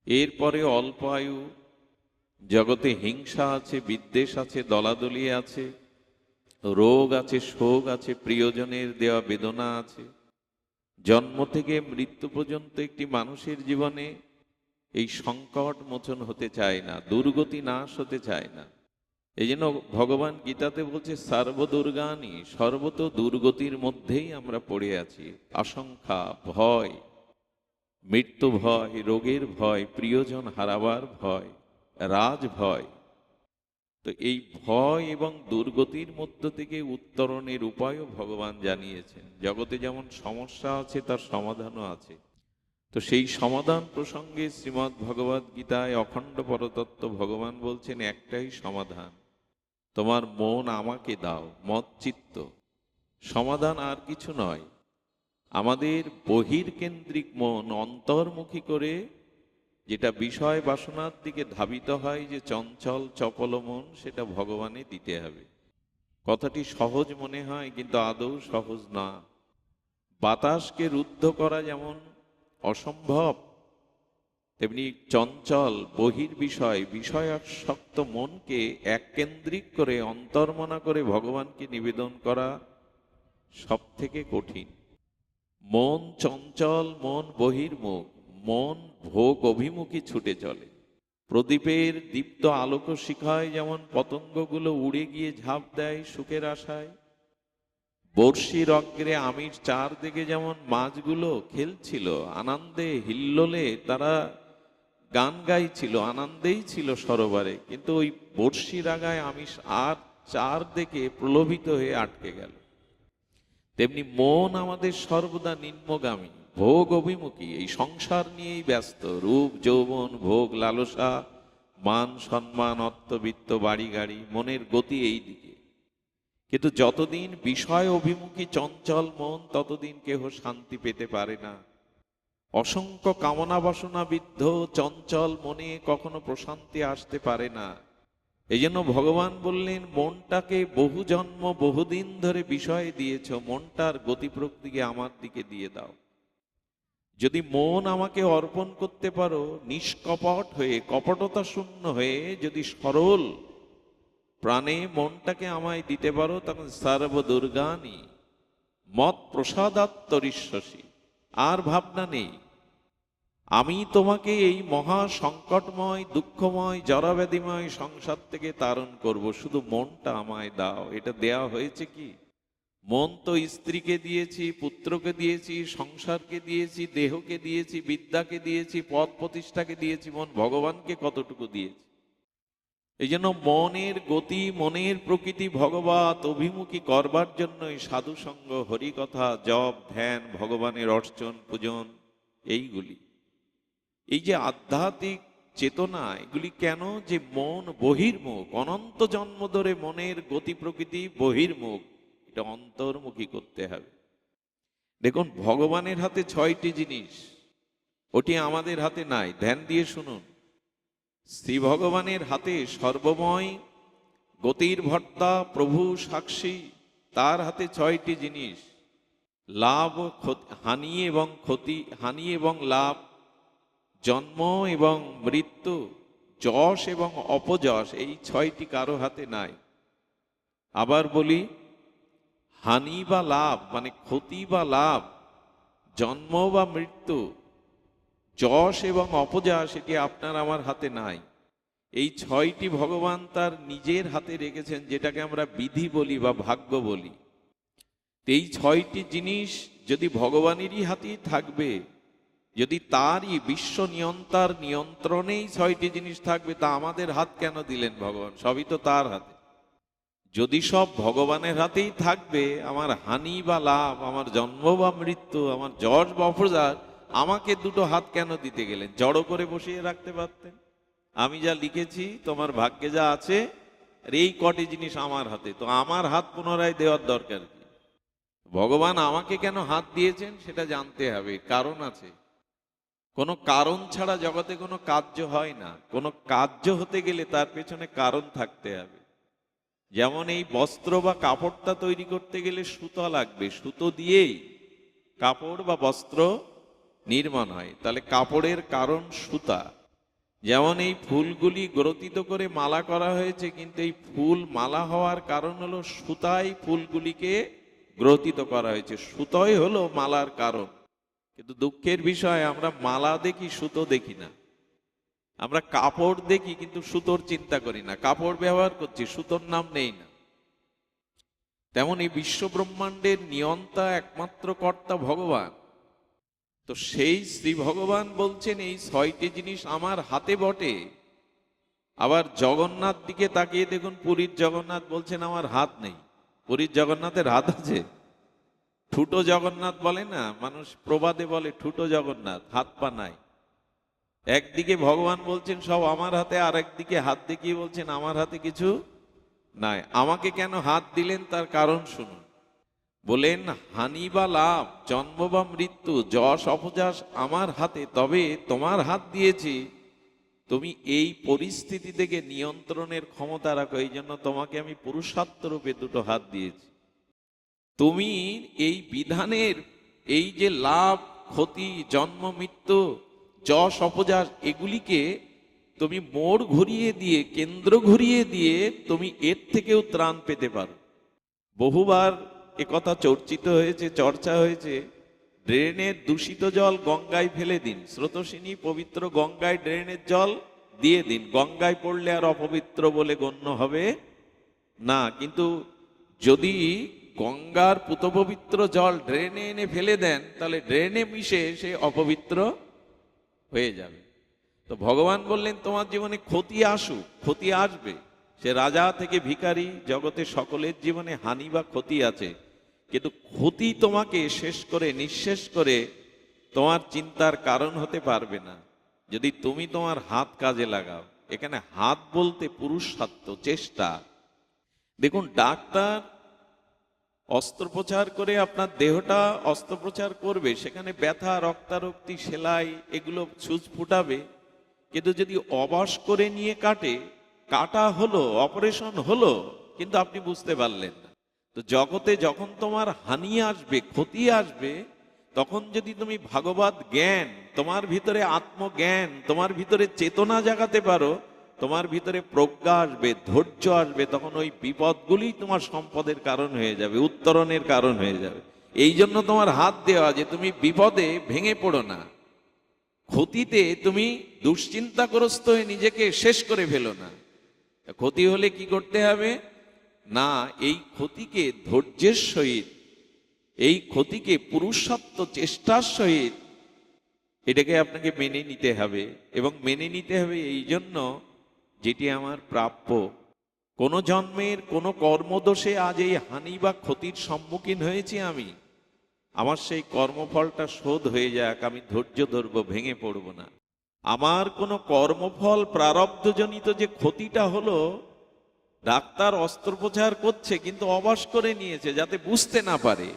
এরপরে অল্প আয়ু, জগতে হিংসা আছে, বিদ্বেষ আছে, দলাদলি আছে, রোগ আছে, শোক আছে, প্রিয়জনের দেওয়া বেদনা আছে। জন্ম থেকে মৃত্যু পর্যন্ত একটি মানুষের জীবনে এই সংকট মোচন হতে চায় না, দুর্গতি নাশ হতে চায় না। এই জন্য ভগবান গীতাতে বলছে সর্বদুর্গানি, সর্বত দুর্গতির মধ্যেই আমরা পড়ে আছি। আশঙ্কা, ভয়, মৃত্যু ভয়, রোগের ভয়, প্রিয়জন হারাবার ভয়, রাজ ভয়। তো এই ভয় এবং দুর্গতির মধ্য থেকে উত্তরণের উপায়ও ভগবান জানিয়েছেন। জগতে যেমন সমস্যা আছে তার সমাধানও আছে। তো সেই সমাধান প্রসঙ্গে শ্রীমদ্ ভগবদ গীতায় অখণ্ড পরতত্ত্ব ভগবান বলছেন একটাই সমাধান, তোমার মন আমাকে দাও, মৎচিত্ত। সমাধান আর কিছু নয়, আমাদের বহির্কেন্দ্রিক মন অন্তর্মুখী করে, যেটা বিষয় বাসনার দিকে ধাবিত হয়, যে চঞ্চল চপল মন, সেটা ভগবানে দিতে হবে। কথাটি সহজ মনে হয়, কিন্তু আদৌ সহজ না। বাতাসকে রুদ্ধ করা যেমন অসম্ভব, তেমনি চঞ্চল বিষয়াসক্ত মনকে এককেন্দ্রিক করে অন্তর্মনা করে ভগবানকে নিবেদন করা সব থেকে কঠিন। মন চঞ্চল, মন বহির্মুখ, মন ভোগ অভিমুখী ছুটে চলে। প্রদীপের দীপ্ত আলোক শিখায় যেমন পতঙ্গগুলো উড়ে গিয়ে ঝাঁপ দেয় সুখের আশায়, বর্ষির অগ্রে আমির চারদিকে যেমন মাছগুলো খেলছিল আনন্দে হিল্লোলে, তারা গান গাইছিল, আনন্দেই ছিল সরোবরে, কিন্তু ওই বর্ষির আগায় আমিষ আর চারদিকে প্রলোভিত হয়ে আটকে গেল। তেমনি মন আমাদের সর্বদা নিম্নগামী, ভোগ অভিমুখী, এই সংসার নিয়েই ব্যস্ত। রূপ যৌবন, ভোগ লালসা, মান সম্মান, অর্থবিত্ত, বাড়ি গাড়ি, মনের গতি এই দিকে। কিন্তু যতদিন বিষয় অভিমুখী চঞ্চল মন, ততদিন কেহ শান্তি পেতে পারে না। অসংখ্য কামনা বাসনা বিদ্ধ চঞ্চল মনে কখনো প্রশান্তি আসতে পারে না। এই জন্য ভগবান বললেন, মনটাকে বহু জন্ম বহুদিন ধরে বিষয়ে দিয়েছ, মনটার গতি প্রকৃতিকে আমার দিকে দিয়ে দাও। যদি মন আমাকে অর্পণ করতে পারো, নিষ্কপট হয়ে, কপটতা শূন্য হয়ে, যদি সরল প্রাণে মনটাকে আমায় দিতে পারো, তখন সর্বদুর্গানি মত প্রসাদাত্তরিষ্যসি, আর ভাবনা নেই। আমি তোমাকে এই মহা সংকটময়, দুঃখময়, জরাব্যাধিময় সংসার থেকে তারণ করব, শুধু মনটা আমায় দাও। এটা দেয়া হয়েছে কি? মন তো স্ত্রীকে দিয়েছি, পুত্রকে দিয়েছি, সংসারকে দিয়েছি, দেহকে দিয়েছি, বিদ্যাকে দিয়েছি, পদ প্রতিষ্ঠাকে দিয়েছি, মন ভগবানকে কতটুকু দিয়েছি? এই জন্য মনের গতি, মনের প্রকৃতি ভগবত অভিমুখী করবার জন্যই সাধুসঙ্গ, হরিকথা, জপ, ধ্যান, ভগবানের অর্চন, পূজন, এইগুলি। এই যে আধ্যাত্মিক চেতনা, এগুলি কেন? যে মন বহির্মুখ, অনন্ত জন্ম ধরে মনের গতি প্রকৃতি বহির্মুখ, এটা অন্তর্মুখী করতে হবে। দেখুন, ভগবানের হাতে 6টি জিনিস, ওটি আমাদের হাতে নাই। ধ্যান দিয়ে শুনুন। শ্রী ভগবানের হাতে সর্বময়, গতির ভর্তা, প্রভু সাক্ষী, তার হাতে 6টি জিনিস। লাভ, হানি এবং ক্ষতি, হানি এবং লাভ, জন্ম এবং মৃত্যু, যশ এবং অপযশ, এই 6টি কারো হাতে নাই। আবার বলি, হানি বা লাভ মানে ক্ষতি বা লাভ, জন্ম বা মৃত্যু, যশ এবং অপযশ, এটি আপনার আমার হাতে নাই। এই 6টি ভগবান তার নিজের হাতে রেখেছেন, যেটাকে আমরা বিধি বলি বা ভাগ্য বলি। এই 6টি জিনিস যদি ভগবানেরই হাতেই থাকবে, যদি তারই বিশ্ব নিয়ন্তার নিয়ন্ত্রণেই 6টি জিনিস থাকবে, তা আমাদের হাত কেন দিলেন ভগবান? সবই তো তার হাতে। যদি সব ভগবানের হাতেই থাকবে, আমার হানি বা লাভ, আমার জন্ম বা মৃত্যু, আমার যশ বা অপযশ, আমাকে দুটো হাত কেন দিতে গেলেন? জড়ো করে বসিয়ে রাখতে পারতেন। আমি যা লিখেছি, তোমার ভাগ্যে যা আছে, আর এই কটি জিনিস আমার হাতে, তো আমার হাত পুনরায় দেওয়ার দরকার কি? ভগবান আমাকে কেন হাত দিয়েছেন সেটা জানতে হবে, কারণ আছে। কোনো কারণ ছাড়া জগতে কোনো কার্য হয় না। কোনো কার্য হতে গেলে তার পেছনে কারণ থাকতে হবে। যেমন এই বস্ত্র বা কাপড়টা তৈরি করতে গেলে সুতো লাগবে, সুতো দিয়েই কাপড় বা বস্ত্র নির্মাণ হয়। তাহলে কাপড়ের কারণ সুতা, যেমন এই ফুলগুলি গ্রথিত করে মালা করা হয়েছে, কিন্তু এই ফুল মালা হওয়ার কারণ হলো সুতায় ফুলগুলিকে গ্রথিত করা হয়েছে, সুতোই হলো মালার কারণ। কিন্তু দুঃখের বিষয়, আমরা মালা দেখি, সুতো দেখি না। আমরা কাপড় দেখি কিন্তু সুতোর চিন্তা করি না, কাপড় ব্যবহার করছি, সুতোর নাম নেই না। তেমন এই বিশ্ব ব্রহ্মাণ্ডের নিয়ন্তা একমাত্র কর্তা ভগবান। তো সেই শ্রী ভগবান বলছেন এই 6টি জিনিস আমার হাতে বটে। আবার জগন্নাথ দিকে তাকিয়ে দেখুন, পুরীর জগন্নাথ বলছেন আমার হাত নেই। পুরীর জগন্নাথের হাত আছে? ঠুটো জগন্নাথ বলে না মানুষ, প্রবাদে বলে ঠুটো জগন্নাথ, হাত পা নাই। একদিকে ভগবান বলছেন সব আমার হাতে, আর একদিকে হাত দেখিয়ে বলছেন আমার হাতে কিছু নাই। আমাকে কেন হাত দিলেন তার কারণ শুনুন। বলেন, হানি বা লাভ, জন্ম বা মৃত্যু, যশ অপযশ আমার হাতে, তবে তোমার হাত দিয়েছি তুমি এই পরিস্থিতি থেকে নিয়ন্ত্রণের ক্ষমতা রাখো, এই জন্য তোমাকে আমি পুরুষার্থ রূপে দুটো হাত দিয়েছি। তুমি এই বিধানের এই যে লাভ ক্ষতি, জন্ম মৃত্যু, যশ অপযশ, এগুলিকে তুমি মোড় ঘুরিয়ে দিয়ে, কেন্দ্র ঘুরিয়ে দিয়ে তুমি এর থেকেও ত্রাণ পেতে পারো। বহুবার একথা চর্চিত হয়েছে, চর্চা হয়েছে। ড্রেনের দূষিত জল গঙ্গায় ফেলে দিন, স্রোতস্বিনী পবিত্র গঙ্গায় ড্রেনের জল দিয়ে দিন, গঙ্গায় পড়লে আর অপবিত্র বলে গণ্য হবে না। কিন্তু যদি গঙ্গার পুতপবিত্র জল ড্রেনে এনে ফেলে দেন, তাহলে ড্রেনে মিশে সে অপবিত্র হয়ে যাবে। তো ভগবান বললেন তোমার জীবনে ক্ষতি আসুক, ক্ষতি আসবে, সে রাজা থেকে ভিখারি, জগতে সকলের জীবনে হানি বা ক্ষতি আছে, কিন্তু ক্ষতি তোমাকে শেষ করে, নিঃশেষ করে তোমার চিন্তার কারণ হতে পারবে না যদি তুমি তোমার হাত কাজে লাগাও। এখানে হাত বলতে পুরুষার্থ, চেষ্টা। দেখুন, ডাক্তার অস্ত্রোপচার করে আপনার দেহটা অস্ত্রোপচার করবে, সেখানে ব্যথা, রক্তারক্তি, সেলাই, এগুলো সুচ ফুটাবে, কিন্তু যদি অবাস করে নিয়ে কাটে, কাটা হলো, অপারেশন হলো, কিন্তু আপনি বুঝতে পারলেন না। তো জগতে যখন তোমার হানি আসবে, ক্ষতি আসবে, তখন যদি তুমি ভাগবত জ্ঞান, তোমার ভিতরে আত্মজ্ঞান, তোমার ভিতরে চেতনা জাগাতে পারো, তোমার ভিতরে প্রজ্ঞা আসবে, ধৈর্য আসবে, তখন ওই বিপদগুলি তোমার সম্পদের কারণ হয়ে যাবে, উত্তরণের কারণ হয়ে যাবে। এই জন্য তোমার হাত দেওয়া, যে তুমি বিপদে ভেঙে পড়ো না, ক্ষতিতে তুমি দুশ্চিন্তাগ্রস্ত হয়ে নিজেকে শেষ করে ফেলো না। ক্ষতি হলে কি করতে হবে না, এই ক্ষতিকে ধৈর্যের সহিত, এই ক্ষতিকে পুরুষার্থ চেষ্টার সহিত এটাকে আপনাকে মেনে নিতে হবে। এবং মেনে নিতে হবে এই জন্য, যেটি আমার প্রাপ্য। কোন জন্মের কোন কর্মদোষে আজ এই হানি বা ক্ষতির সম্মুখীন হয়েছি আমি, আমার সেই কর্মফলটা শোধ হয়ে যাক, আমি ধৈর্য ধরবো, ভেঙে পড়ব না। আমার কোনো কর্মফল প্রারব্ধজনিত যে ক্ষতিটা হলো, ডাক্তার অস্ত্রোপচার করছে কিন্তু অবাস করে নিয়েছে যাতে বুঝতে না পারে।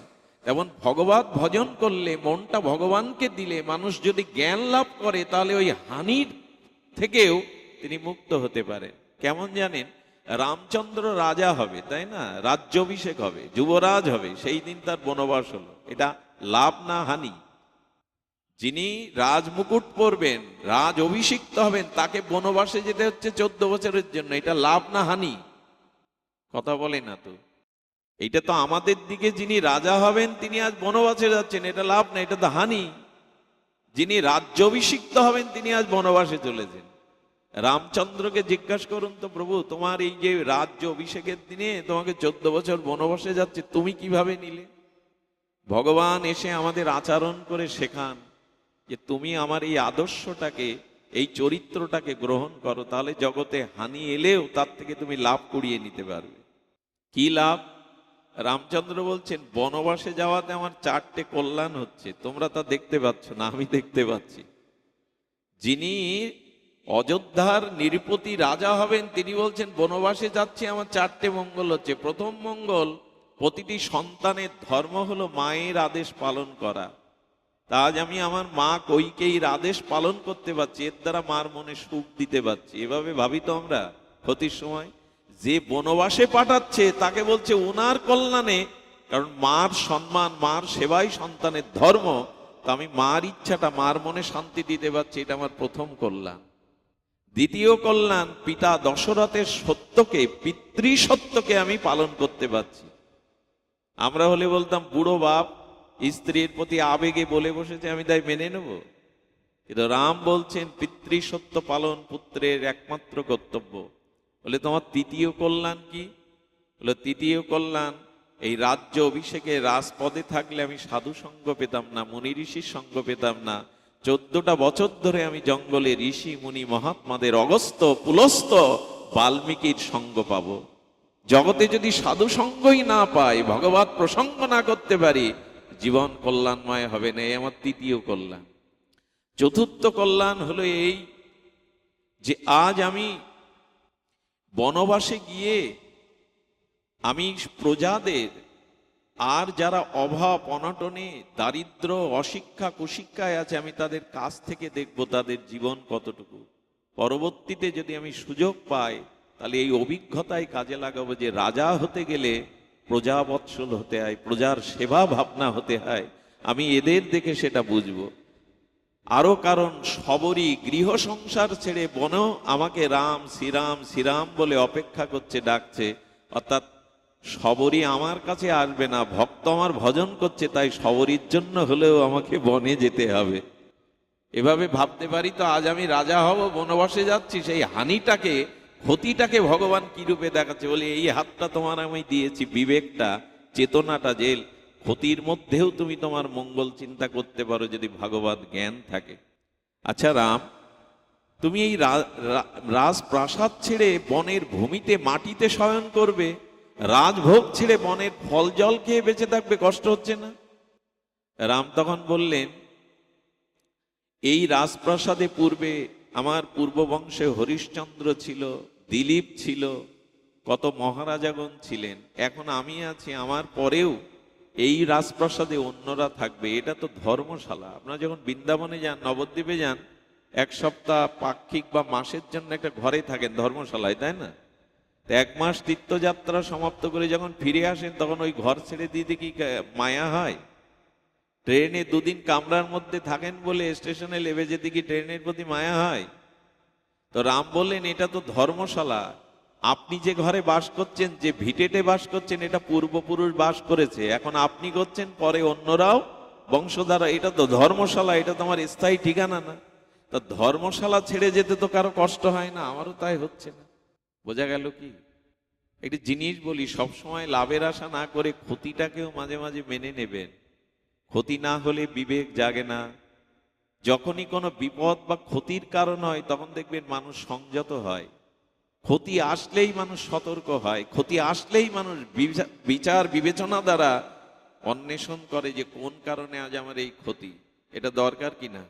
তেমন ভগবত ভজন করলে, মনটা ভগবানকে দিলে, মানুষ যদি জ্ঞান লাভ করে, তাহলে ওই হানির থেকেও তিনি মুক্ত হতে পারেন। কেমন জানেন, রামচন্দ্র রাজা হবে, তাই না, রাজ্যাভিষেক হবে, যুবরাজ হবে, সেই দিন তার বনবাস হলো, এটা লাভ না হানি? যিনি রাজমুকুট পরবেন, রাজ অভিষিক্ত হবেন, তাকে বনবাসে যেতে হচ্ছে 14 বছরের জন্য, এটা লাভ না হানি? কথা বলে না তো। এইটা তো আমাদের দিকে, যিনি রাজা হবেন তিনি আজ বনবাসে যাচ্ছেন, এটা লাভ না, এটা তো হানি। যিনি রাজ্যাভিষিক্ত হবেন তিনি আজ বনবাসে চলেছেন। রামচন্দ্রকে জিজ্ঞাসা করুন তো, প্রভু তোমার এই যে রাজ্য অভিষেকের দিনে তোমাকে 14 বছর বনবাসে যাচ্ছে, তুমি কিভাবে নিলে? ভগবান এসে আমাদের আচরণ করে শেখান যে তুমি আমার এই আদর্শটাকে, এই চরিত্রটাকে গ্রহণ করো, তাহলে জগতে হানি এলেও তার থেকে তুমি লাভ কুড়িয়ে নিতে পারবে। কি লাভ? রামচন্দ্র বলছেন, বনবাসে যাওয়াতে আমার 4টে কল্যাণ হচ্ছে, তোমরা তা দেখতে পাচ্ছ না, আমি দেখতে পাচ্ছি। যিনি অযোধ্যার নিরপতি রাজা হবেন, তিনি বলছেন বনবাসে যাচ্ছি, আমার 4টে মঙ্গল হচ্ছে। প্রথম মঙ্গল, প্রতিটি সন্তানের ধর্ম হলো মায়ের আদেশ পালন করা। তা আজ আমি আমার মা কইকেয়ীর আদেশ পালন করতে পারছি, এর দ্বারা মার মনে সুখ দিতে পারছি। এভাবে ভাবি তো আমরা ক্ষতির সময়, যে বনবাসে পাঠাচ্ছে তাকে বলছে ওনার কল্যাণে, কারণ মার সম্মান, মার সেবাই সন্তানের ধর্ম। তা আমি মার ইচ্ছাটা, মার মনে শান্তি দিতে পারছি, এটা আমার প্রথম কল্যাণ। দ্বিতীয় কল্যাণ, পিতা দশরথের সত্যকে, পিতৃসত্যকে আমি পালন করতে পারছি। আমরা হলে বলতাম বুড়ো বাপ স্ত্রীর প্রতি আবেগে বলে বসেছে, আমি তাই মেনে নেব। কিন্তু রাম বলছেন পিতৃসত্য পালন পুত্রের একমাত্র কর্তব্য। বলে তোমার তৃতীয় কল্যাণ কি? বলে তৃতীয় কল্যাণ, এই রাজ্য অভিষেকে রাজপদে থাকলে আমি সাধু সঙ্গ পেতাম না, মুনি ঋষির সঙ্গ পেতাম না। 14টা বছর ধরে আমি জঙ্গলে ঋষি মুনি মহাত্মাদের, অগস্ত্য পুলস্ত্য বাল্মীকির সঙ্গ পাবো। জগতে যদি সাধু সঙ্গই না পাই, ভগবত প্রসঙ্গ না করতে পারি, জীবন কল্যাণময় হবে না। এই আমার তৃতীয় কল্যাণ। চতুর্থ কল্যাণ হলো এই যে আজ আমি বনবাসে গিয়ে আমি প্রজাদের, আর যারা অভাব অনটনে দারিদ্র অশিক্ষা কুশিক্ষায় আছে, আমি তাদের কাছ থেকে দেখব তাদের জীবন কতটুকু। পরবর্তীতে যদি আমি সুযোগ পাই, তাহলে এই অভিজ্ঞতায় কাজে লাগাবো যে রাজা হতে গেলে প্রজা বৎসল হতে হয়, প্রজার সেবা ভাবনা হতে হয়। আমি এদের দেখে সেটা বুঝবো। আরো কারণ, সবরই গৃহ সংসার ছেড়ে বনেও আমাকে রাম শ্রীরাম শ্রীরাম বলে অপেক্ষা করছে, ডাকছে। অর্থাৎ সবরই আমার কাছে আসবে না, ভক্ত আমার ভজন করছে, তাই সবরীর জন্য হলেও আমাকে বনে যেতে হবে। এভাবে ভাবতে পারি তো আজ আমি রাজা হব, বনবাসে যাচ্ছি। সেই হানিটাকে, ক্ষতিটাকে ভগবান কি রূপে দেখাচ্ছে? বলে এই হাতটা তোমার আমি দিয়েছি, বিবেকটা, চেতনাটা, যে ক্ষতির মধ্যেও তুমি তোমার মঙ্গল চিন্তা করতে পারো যদি ভগবত জ্ঞান থাকে। আচ্ছা রাম, তুমি এই রাজপ্রাসাদ ছেড়ে বনের ভূমিতে মাটিতে শয়ন করবে, রাজভোগ ছেড়ে বনের ফল জল খেয়ে বেঁচে থাকবে, কষ্ট হচ্ছে না? রাম তখন বললেন, এই রাজপ্রাসাদে পূর্বে আমার পূর্ব বংশে হরিশ্চন্দ্র ছিল, দিলীপ ছিল, কত মহারাজাগণ ছিলেন। এখন আমি আছি, আমার পরেও এই রাজপ্রাসাদে অন্যরা থাকবে। এটা তো ধর্মশালা। আপনারা যখন বৃন্দাবনে যান, নবদ্বীপে যান, এক সপ্তাহ পাক্ষিক বা মাসের জন্য একটা ঘরে থাকেন ধর্মশালায়, তাই না? এক মাস তীর্থযাত্রা সমাপ্ত করে যখন ফিরে আসেন, তখন ওই ঘর ছেড়ে দিতে কি মায়া হয়? ট্রেনে দুদিন কামরার মধ্যে থাকেন বলে স্টেশনে লেবে যেতে কি ট্রেনের প্রতি মায়া হয়? তো রাম বললেন, এটা তো ধর্মশালা। আপনি যে ঘরে বাস করছেন, যে ভিটেতে বাস করছেন, এটা পূর্বপুরুষ বাস করেছে, এখন আপনি করছেন, পরে অন্যরাও বংশধারা। এটা তো ধর্মশালা, এটা তো আমার স্থায়ী ঠিকানা না। তো ধর্মশালা ছেড়ে যেতে তো কারো কষ্ট হয় না, আমারও তাই হচ্ছে না। বোঝা গেল কি? একটি জিনিস বলি, সবসময় লাভের আশা না করে ক্ষতিটাকেও মাঝে মাঝে মেনে নেবেন। ক্ষতি না হলে বিবেক জাগে না। যখনই কোনো বিপদ বা ক্ষতির কারণ হয়, তখন দেখবেন মানুষ সংযত হয়। ক্ষতি আসলেই মানুষ সতর্ক হয়। ক্ষতি আসলেই মানুষ বিচার বিবেচনা দ্বারা অন্বেষণ করে যে কোন কারণে আজ আমার এই ক্ষতি, এটা দরকার কিনা।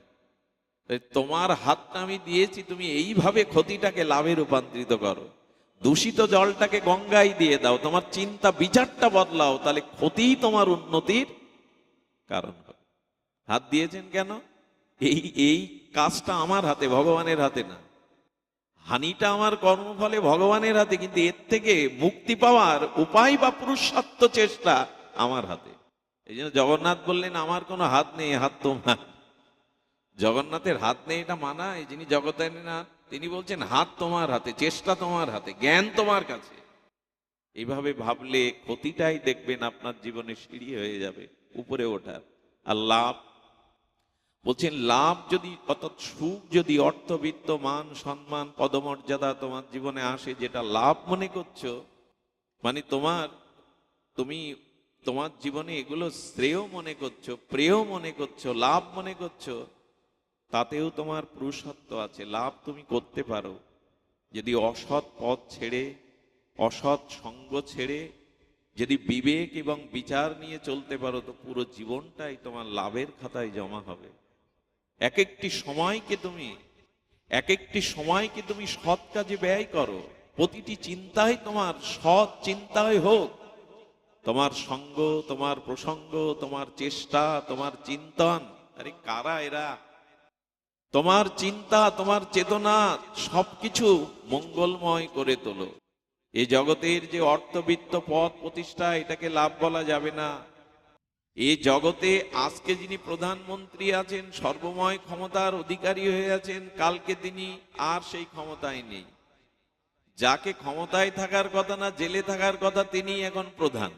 তোমার হাতটা আমি দিয়েছি, তুমি এইভাবে ক্ষতিটাকে লাভে রূপান্তরিত করো। দূষিত জলটাকে গঙ্গায় দিয়ে দাও, তোমার চিন্তা বিচারটা বদলাও, তাহলে ক্ষতি তোমার উন্নতির কারণ হবে। হাত দিয়েছেন কেন? এই এই কাজটা আমার হাতে, ভগবানের হাতে না। হানিটা আমার কর্মফলে ভগবানের হাতে, কিন্তু এর থেকে মুক্তি পাওয়ার উপায় বা পুরুষার্থ চেষ্টা আমার হাতে। এই জন্য জগন্নাথ বললেন, আমার কোনো হাত নেই, হাত তোমার। জগন্নাথের হাত নেই এটা মানা? এই যিনি জগন্নাথ, তিনি বলছেন হাত তোমার হাতে, চেষ্টা তোমার হাতে, জ্ঞান তোমার কাছে। এইভাবে ভাবলে ক্ষতিটাই দেখবেন আপনার জীবনে সিঁড়ি হয়ে যাবে উপরে ওঠার। আর লাভ বলছেন, লাভ যদি, অর্থাৎ সুখ যদি, অর্থবিত্ত, মান সম্মান পদমর্যাদা তোমার জীবনে আসে, যেটা লাভ মনে করছো, মানে তুমি তোমার জীবনে এগুলো শ্রেয় মনে করছো, প্রেয় মনে করছো, লাভ মনে করছো, তাতেও তোমার পুরুষত্ব আছে। লাভ তুমি করতে পারো যদি অসৎ পথ ছেড়ে, অসৎ সঙ্গ ছেড়ে যদি বিবেক এবং বিচার নিয়ে চলতে পারো, তো পুরো জীবনটাই তোমার লাভের খাতায় জমা হবে। এক একটি সময়কে তুমি সৎ কাজে ব্যয় করো। প্রতিটি চিন্তাই তোমার সৎ চিন্তাই হোক। তোমার সঙ্গ, তোমার প্রসঙ্গ, তোমার চেষ্টা, তোমার চিন্তন, আরে কারা এরা? তোমার চিন্তা, তোমার চেতনা সবকিছু মঙ্গলময় করে তোলো। এই জগতের যে অর্থবিত্ত পদ প্রতিষ্ঠা, এটাকে লাভ বলা যাবে না। এই জগতে আজকে যিনি প্রধানমন্ত্রী আছেন, সর্বময় ক্ষমতার অধিকারী হয়ে আছেন, কালকে তিনি আর সেই ক্ষমতায় নেই। যাকে ক্ষমতায় থাকার কথা না, জেলে থাকার কথা, তিনি এখন প্রধান।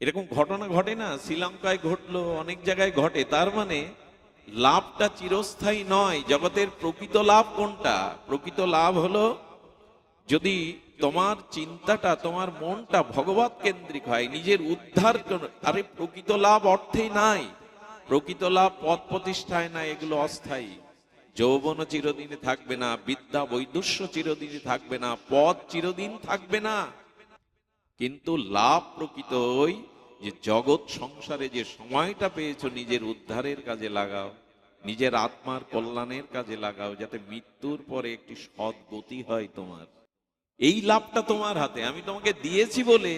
এরকম ঘটনা ঘটে না? শ্রীলঙ্কায় ঘটলো, অনেক জায়গায় ঘটে। তার মানে লাভটা চিরস্থায়ী নয়। জগতের প্রকৃত লাভ কোনটা? প্রকৃত লাভ হলো যদি তোমার চিন্তাটা, তোমার মনটা ভগবত কেন্দ্রিক হয়, নিজের উদ্ধার। আরে প্রকৃত লাভ অর্থেই নাই, প্রকৃত লাভ পদ প্রতিষ্ঠায় নাই, এগুলো অস্থায়ী। যৌবন চিরদিনে থাকবে না, বিদ্যা বৈদুষ্য চিরদিনে থাকবে না, পদ চিরদিন থাকবে না। কিন্তু লাভ প্রকৃত ওই যে জগৎ সংসারে যে সময়টা পেয়েছো নিজের উদ্ধারের কাজে লাগাও, নিজের আত্মার কল্যাণের কাজে লাগাও, যাতে মৃত্যুর পরে একটি সৎ গতি হয় তোমার। এই লাভটা তোমার হাতে। আমি তোমাকে দিয়েছি বলে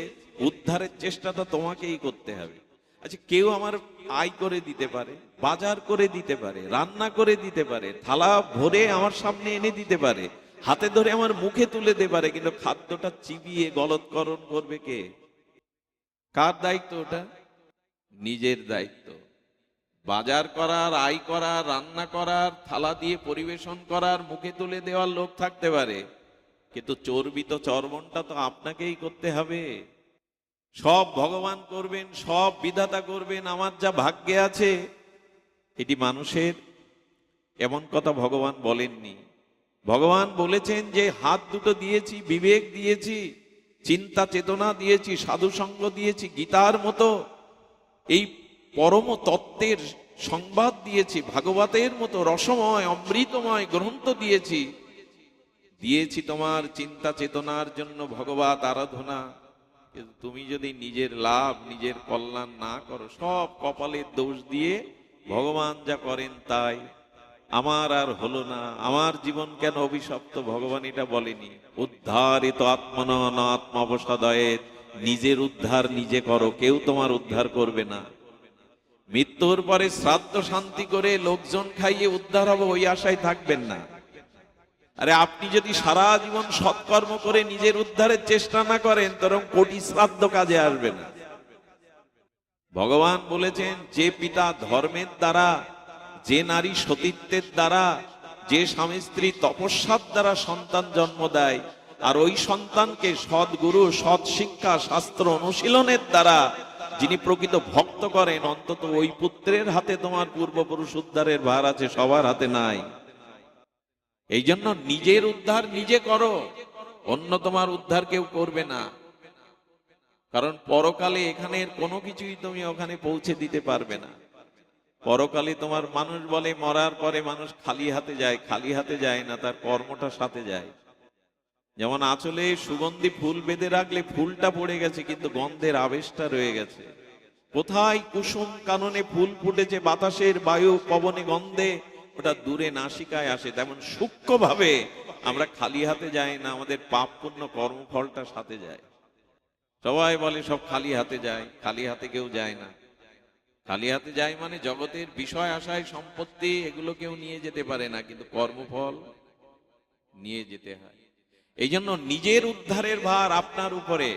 উদ্ধারের চেষ্টাটা তোমাকেই করতে হবে। আচ্ছা, কেউ আমার আয় করে দিতে পারে, বাজার করে দিতে পারে, রান্না করে দিতে পারে, থালা ভরে আমার সামনে এনে দিতে পারে, হাতে ধরে আমার মুখে তুলে দিতে পারে, কিন্তু খাদ্যটা চিবিয়ে গলৎকরণ করবে কে? কার দায়িত্ব ওটা? নিজের দায়িত্ব। বাজার করার, আয় করার, রান্না করার, থালা দিয়ে পরিবেশন করার, মুখে তুলে দেওয়ার লোক থাকতে পারে, কিন্তু চর্বিত চর্বণটা তো আপনাকেই করতে হবে। সব ভগবান করবেন, সব বিধাতা করবেন। আমার যা ভাগ্যে আছে এটি মানুষের, এমন কথা ভগবান বলেননি। ভগবান বলেছেন যে হাত দুটো দিয়েছি, বিবেক দিয়েছি, চিন্তা চেতনা দিয়েছি, সাধু সঙ্গ দিয়েছি, গীতার মতো এই পরম তত্ত্বের সংবাদ দিয়েছি, ভাগবতের মতো রসময় অমৃতময় গ্রন্থ দিয়েছি। দিয়েছি তোমার চিন্তা চেতনার জন্য ভগবত আরাধনা। কিন্তু তুমি যদি নিজের লাভ, নিজের কল্যাণ না করো, সব কপালের দোষ দিয়ে ভগবান যা করেন তাই। আমার আর হলো না, আমার জীবন কেন অভিশপ্ত? ভগবান এটা বলেনি। উদ্ধারিত আত্মন আত্মাবসাদয়ের, নিজের উদ্ধার নিজে করো, কেউ তোমার উদ্ধার করবে না। মৃত্যুর পরে শ্রাদ্ধ শান্তি করে লোকজন খাইয়ে উদ্ধার হবে, ওই আশায় থাকবেন না। আরে আপনি যদি সারা জীবন সৎকর্ম করে নিজের উদ্ধারের চেষ্টা না করেন, তখন কোটি শ্রাদ্ধ কাজে আসবে না। ভগবান বলেছেন, যে পিতা ধর্মের দ্বারা, যে নারী সতীত্বের দ্বারা, যে স্বামী স্ত্রী তপস্যার দ্বারা সন্তান জন্ম দেয়, আর ওই সন্তানকে সদ্গুরু, সৎ শিক্ষা, শাস্ত্র অনুশীলনের দ্বারা যিনি প্রকৃত ভক্ত করেন, অন্তত ওই পুত্রের হাতে তোমার পূর্বপুরুষ উদ্ধারের ভার আছে, সবার হাতে নাই। এই জন্য নিজের উদ্ধার নিজে করো, অন্য তোমার উদ্ধার কেউ করবে না। কারণ পরকালে এখানের কোনো কিছুই তুমি ওখানে পৌঁছে দিতে পারবে না। পরকালে তোমার, মানুষ বলে মরার পরে মানুষ খালি হাতে যায়, খালি হাতে যায় না, তার কর্মটা সাথে যায়। যেমন আঁচলে সুগন্ধি ফুল বেঁধে রাখলে ফুলটা পড়ে গেছে, কিন্তু গন্ধের আবেশটা রয়ে গেছে। কোথায় কুসুম কাননে ফুল ফুটেছে, বাতাসের বায়ু পবনে গন্ধে ওটা দূরে নাসিকায় আসে। তেমন সূক্ষ্মভাবে আমরা খালি হাতে যাই না, আমাদের পাপ পুণ্য কর্মফলটা সাথে যায়। সবাই বলে সব খালি হাতে যায়, খালি হাতে কেউ যায় না। খালি হাতে যায় মানে জগতের বিষয় আশায় সম্পত্তি এগুলো কেউ নিয়ে যেতে পারে না, কিন্তু কর্মফল নিয়ে যেতে হয়। এই জন্য নিজের উদ্ধারের ভার আপনার উপরে।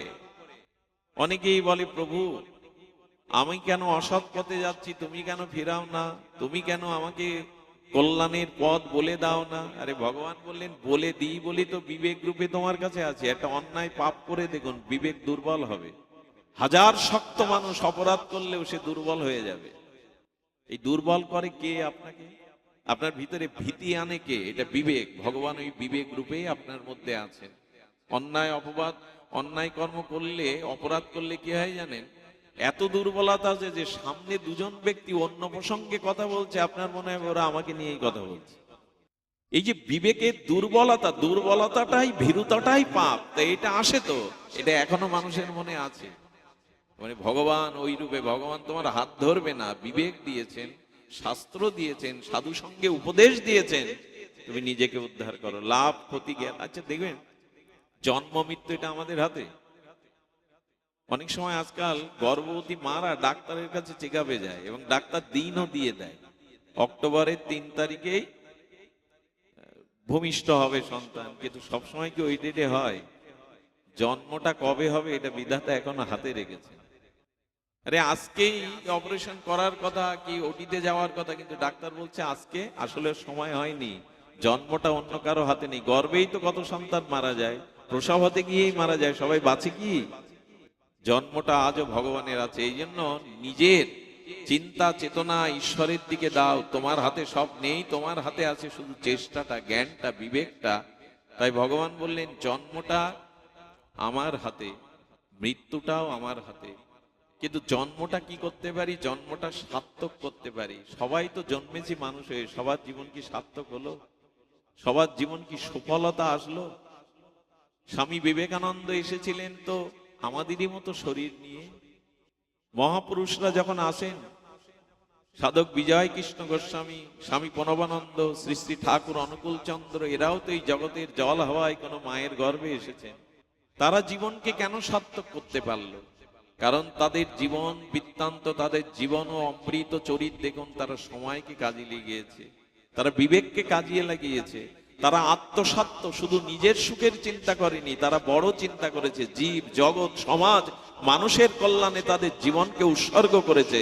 অনেকেই বলে, প্রভু আমি কেন অসৎ পথে যাচ্ছি, তুমি কেন ফিরাও না, তুমি কেন আমাকে কল্যাণের পথ বলে দাও না। আরে ভগবান বললেন, বলে দিই বলি তো বিবেক রূপে তোমার কাছে আছে। একটা অন্যায় পাপ করে দেখুন, বিবেক দুর্বল হবে। হাজার শক্ত মানুষ অপরাধ করলেও সে দুর্বল হয়ে যাবে। এই দুর্বল করে কে আপনাকে? আপনার ভিতরে ভীতি আনে কে? এটা বিবেক। ভগবান ওই বিবেক রূপে আপনার মধ্যে আছেন। অন্যায় অপবাদ, অন্যায় কর্ম করলে, অপরাধ করলে কি হয় জানেন? এত দুর্বলতা আছে যে সামনে দুজন ব্যক্তি অন্য প্রসঙ্গে কথা বলছে, আপনার মনে হয় ওরা আমাকে নিয়েই কথা বলছে। এই যে বিবেকের দুর্বলতা, দুর্বলতাটাই, ভীরুতাটাই পাপ। তাই এটা আসে তো, এটা এখনো মানুষের মনে আছে। মানে ভগবান ওই রূপে, ভগবান তোমার হাত ধরবে না, বিবেক দিয়েছেন, শাস্ত্র দিয়েছেন, সাধু সঙ্গে উপদেশ দিয়েছেন, তুমি নিজেকে উদ্ধার করো। লাভ ক্ষতি জ্ঞান। আচ্ছা দেখবেন, জন্ম মৃত্যু এটা আমাদের হাতে। অনেক সময় আজকাল গর্ভবতী মারা ডাক্তারের কাছে চেক আপে যায়, এবং ডাক্তার দিনও দিয়ে দেয়, অক্টোবরের 3 তারিখেই ভূমিষ্ঠ হবে সন্তান। কিন্তু সবসময় কি ওই ডেটে হয়? জন্মটা কবে হবে এটা বিধাতা এখনো হাতে রেখেছে। আরে আজকেই অপারেশন করার কথা, কি ওটিতে যাওয়ার কথা, কিন্তু ডাক্তার বলছে আজকে আসলে সময় হয়নি, জন্মটা অন্য কারো হাতে নেই। গর্ভেই তো কত সন্তান মারা যায়, প্রসব হতে গিয়েই মারা যায়, সবাই বাঁচে কি? জন্মটা আজও ভগবানের আছে। এই জন্য নিজের চিন্তা চেতনা ঈশ্বরের দিকে দাও। তোমার হাতে সব নেই, তোমার হাতে আছে শুধু চেষ্টাটা, জ্ঞানটা, বিবেকটা। তাই ভগবান বললেন জন্মটা আমার হাতে, মৃত্যুটাও আমার হাতে। কিন্তু জন্মটা কি করতে পারি? জন্মটা সার্থক করতে পারি। সবাই তো জন্মেছি মানুষ হয়ে, সবার জীবন কি সার্থক হলো? সবার জীবন কি সফলতা আসলো? স্বামী বিবেকানন্দ এসেছিলেন তো আমাদেরই মতো শরীর নিয়ে। মহাপুরুষরা যখন আসেন, সাধক বিজয় কৃষ্ণ গোস্বামী, স্বামী প্রণবানন্দ, শ্রী শ্রী ঠাকুর অনুকূল চন্দ্র, এরাও তো এই জগতের জল হাওয়ায় কোনো মায়ের গর্ভে এসেছেন। তারা জীবনকে কেন সার্থক করতে পারলো? কারণ তাদের জীবন বৃত্তান্ত, তাদের জীবন ও অমৃত চরিত দেখুন, তারা সময়কে কাজে লাগিয়েছে, তারা বিবেককে কাজিয়ে লাগিয়েছে, তারা আত্মস্বার্থ, শুধু নিজের সুখের চিন্তা করেনি, তারা বড় চিন্তা করেছে, জীব জগৎ সমাজ মানুষের কল্যাণে তাদের জীবনকে উৎসর্গ করেছে।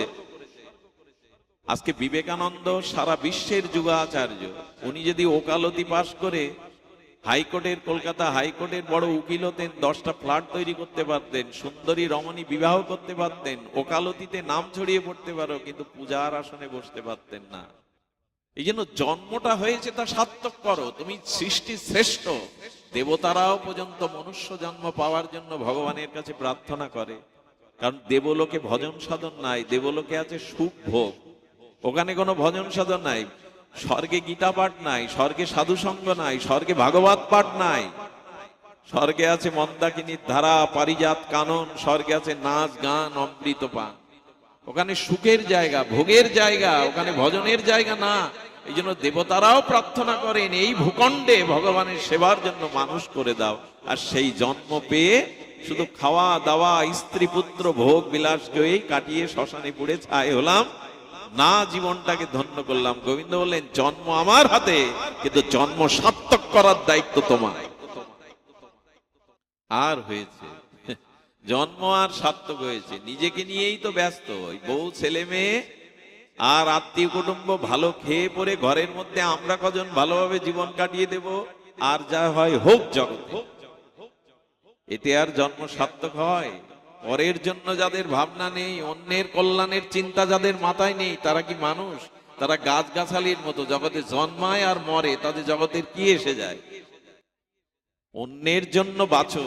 আজকে বিবেকানন্দ সারা বিশ্বের যুগাচার্য। উনি যদি ওকালতি পাশ করে হাইকোর্টের, কলকাতা হাইকোর্টের বড় উকিল হতেন, 10টা ফ্ল্যাট তৈরি করতে পারতেন, সুন্দরী রমণী বিবাহ করতে পারতেন, ওকালতিতে নাম ছড়িয়ে পড়তে পারো, কিন্তু পূজার আসনে বসতে পারতেন না। এই জন্য জন্মটা হয়েছে তা সার্থক করো। তুমি সৃষ্টি শ্রেষ্ঠ। দেবতারাও পর্যন্ত মনুষ্য জন্ম পাওয়ার জন্য ভগবানের কাছে প্রার্থনা করে, কারণ দেবলোকে ভজন সাধন নাই, দেবলোকে আছে সুখ ভোগ। ওখানে কোনো ভজন সাধন নাই। স্বর্গে গীতা পাঠ নাই, স্বর্গে সাধু সঙ্গ নাই, স্বর্গে ভাগবত পাঠ নাই। স্বর্গে আছে মন্দাকিনীর ধারা, পারিজাত কানন, স্বর্গে আছে নাচ গান, অমৃত পান। ওখানে সুখের জায়গা, ভোগের জায়গা, ওখানে ভজনের জায়গা না। এই জন্য দেবতারাও প্রার্থনা করেন, এই ভূখণ্ডে ভগবানের সেবার জন্য মানুষ করে দাও। আর সেই জন্ম পেয়ে শুধু খাওয়া দাওয়া, স্ত্রী পুত্র, ভোগ বিলাসকেই কাটিয়ে শ্মশানে পুড়ে ছাই হলাম না, জীবনটাকে ধন্য করলাম। গোবিন্দ বললেন জন্ম আমার হাতে, কিন্তু জন্ম সার্থক করার দায়িত্ব তোমার। আর হয়েছে জন্ম আর সার্থক হয়েছে, নিজেকে নিয়েই তো ব্যস্ত। ওই বউ ছেলে মেয়ে আর আত্মীয় কুটুম্ব ভালো খেয়ে পরে ঘরের মধ্যে আমরা কজন ভালোভাবে জীবন কাটিয়ে দেব, আর যা হয় হোক জগতে। এতে আর জন্ম সার্থক হয়? পরের জন্য যাদের ভাবনা নেই, অন্যের কল্যাণের চিন্তা যাদের মাথায় নেই, তারা কি মানুষ? তারা গাছগাছালির মতো জগতে জন্মায় আর মরে, তাদের জগতের কি এসে যায়? অন্যের জন্য বাঁচো,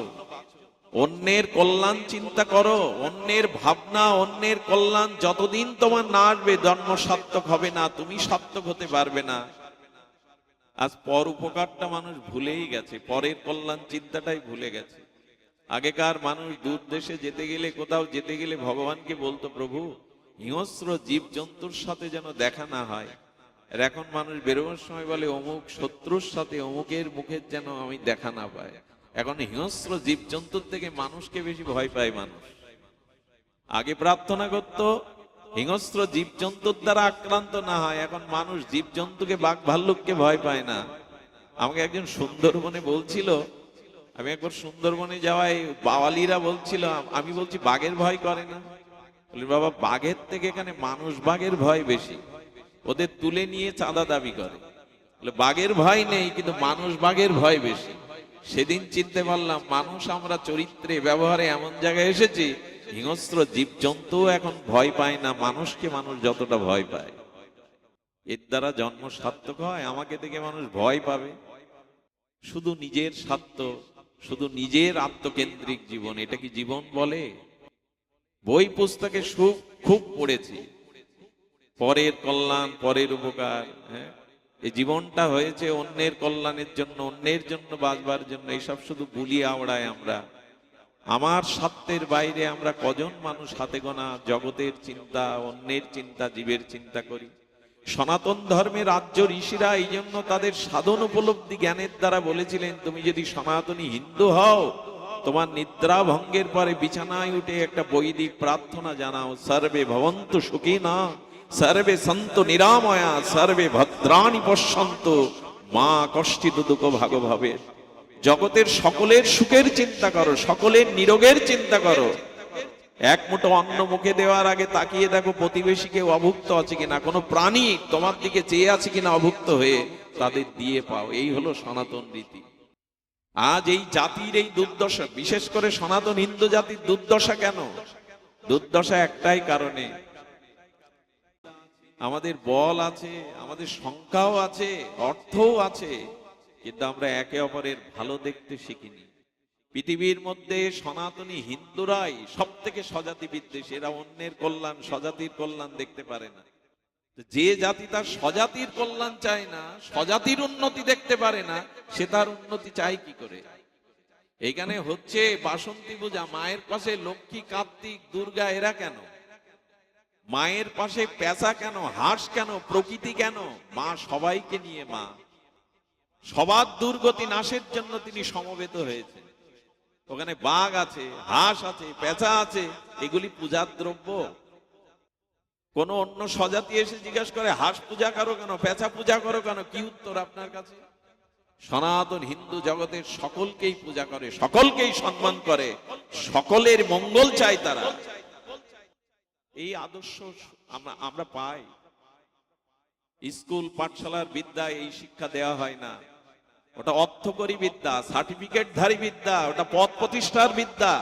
অন্যের কল্যাণ চিন্তা করো। অন্যের ভাবনা, অন্যের কল্যাণ যতদিন তোমার না আসবে, জন্ম সার্থক হবে না, তুমি সার্থক হতে পারবে না। আজ পর উপকারটা মানুষ ভুলেই গেছে, পরের কল্যাণ চিন্তাটাই ভুলে গেছে। আগেকার মানুষ দূর দেশে যেতে গেলে, কোথাও যেতে গেলে ভগবানকে বলতো, প্রভু হিংস্র জীব জন্তুর সাথে যেন দেখা না হয়। আর এখন মানুষ বেরোবার সময় বলে, অমুক শত্রুর সাথে অমুকের মুখের যেন আমি দেখা না পাই। এখন হিংস্র জীব জন্তুর থেকে মানুষকে বেশি ভয় পায় মানুষ। আগে প্রার্থনা করত হিংস্র জীব জন্তুর দ্বারা আক্রান্ত না হয়, এখন মানুষ জীব জন্তুকে, বাঘ ভাল্লুককে ভয় পায় না। আমাকে একজন সুন্দরবনে বলছিল, আমি একবার সুন্দরবনে যাওয়ায় বাওয়ালিরা বলছিল, আমি বলছি বাঘের ভয় করে না? বলি বাবা, বাঘের থেকে এখানে মানুষ বাঘের ভয় বেশি, ওদের তুলে নিয়ে চাঁদা দাবি করে। বাঘের ভয় নেই, কিন্তু মানুষ বাঘের ভয় বেশি। সেদিন চিনতে পারলাম, মানুষ আমরা চরিত্রে ব্যবহারে এমন জায়গায় এসেছি, হিংস্র জীব জন্তু এখন ভয় পায় না মানুষকে, মানুষ যতটা ভয় পায়। এর দ্বারা জন্ম সার্থক হয়? আমাকে দেখে মানুষ ভয় পাবে? শুধু নিজের স্বার্থ, শুধু নিজের আত্মকেন্দ্রিক জীবন, এটা কি জীবন বলে? বই পুস্তকে সুখ খুব পড়েছি, পরের কল্যাণ, পরের উপকার। হ্যাঁ, এই জীবনটা হয়েছে অন্যের কল্যাণের জন্য, অন্যের জন্য বাঁচবার জন্য। এইসব শুধু বুলি আওড়ায় আমরা। আমার স্বার্থের বাইরে আমরা কজন মানুষ হাতে গোনা জগতের চিন্তা, অন্যের চিন্তা, জীবের চিন্তা করি। সনাতন ধর্মের রাজ্য ঋষিরা এই জন্য তাদের সাধন উপলব্ধি জ্ঞানের দ্বারা বলেছিলেন, তুমি যদি সনাতনী হিন্দু হও, তোমার নিদ্রা ভঙ্গের পরে বিছানায় উঠে একটা বৈদিক প্রার্থনা জানাও, সর্বে ভবন্তু সুখিনা, সর্বে সন্তু নিরাময়া, সর্বে ভদ্রাণি পশ্যন্তু, মা কষ্টিত দুঃখ ভাগভাবে। জগতের সকলের সুখের চিন্তা করো, সকলের নিরোগের চিন্তা করো। এক মুঠো অন্ন মুখে দেওয়ার আগে তাকিয়ে দেখো প্রতিবেশী কেউ অভুক্ত আছে কিনা, কোনো প্রাণী তোমার দিকে চেয়ে আছে কিনা অভুক্ত হয়ে, তাদের দিয়ে পাও। এই হলো সনাতন রীতি। আজ এই জাতির এই দুর্দশা, বিশেষ করে সনাতন হিন্দু জাতির দুর্দশা কেন? দুর্দশা একটাই কারণে, আমাদের বল আছে, আমাদের সংখ্যাও আছে, অর্থও আছে, কিন্তু আমরা একে অপরের ভালো দেখতে শিখিনি। পৃথিবীর মধ্যে সনাতনী হিন্দুরাই সব থেকে স্বজাতি বিদ্বেষী, এরা অন্যের কল্যাণ, স্বজাতির কল্যাণ দেখতে পারে না। যে জাতি তার স্বজাতির কল্যাণ চায় না, স্বজাতির উন্নতি দেখতে পারে না, সে তার উন্নতি চায় কি করে? এখানে হচ্ছে বাসন্তী পূজা, মায়ের পাশে লক্ষ্মী, কার্তিক, দুর্গা, এরা কেন? মায়ের পাশে পেঁচা কেন, হাঁস কেন, প্রকৃতি কেন? মা সবাইকে নিয়ে মা, সবার দুর্গতি নাশের জন্য তিনি সমবেত হয়েছে। ওখানে বাঘ আছে, হাঁস আছে, পেঁচা আছে, এগুলি পূজার দ্রব্য। কোন অন্য স্বজাতি এসে জিজ্ঞাসা করে হাঁস পূজা করো কেন, পেঁচা পূজা করো কেন, কি উত্তর আপনার কাছে? সনাতন হিন্দু জগতের সকলকেই পূজা করে, সকলকেই সম্মান করে, সকলের মঙ্গল চায় তারা। এই আদর্শ আমরা পাই। স্কুল পাঠশালার বিদ্যা এই শিক্ষা দেওয়া হয় না। ওটা অর্থকরী বিদ্যা, সার্টিফিকেটধারী বিদ্যা, ওটা পদ প্রতিষ্ঠার বিদ্যা।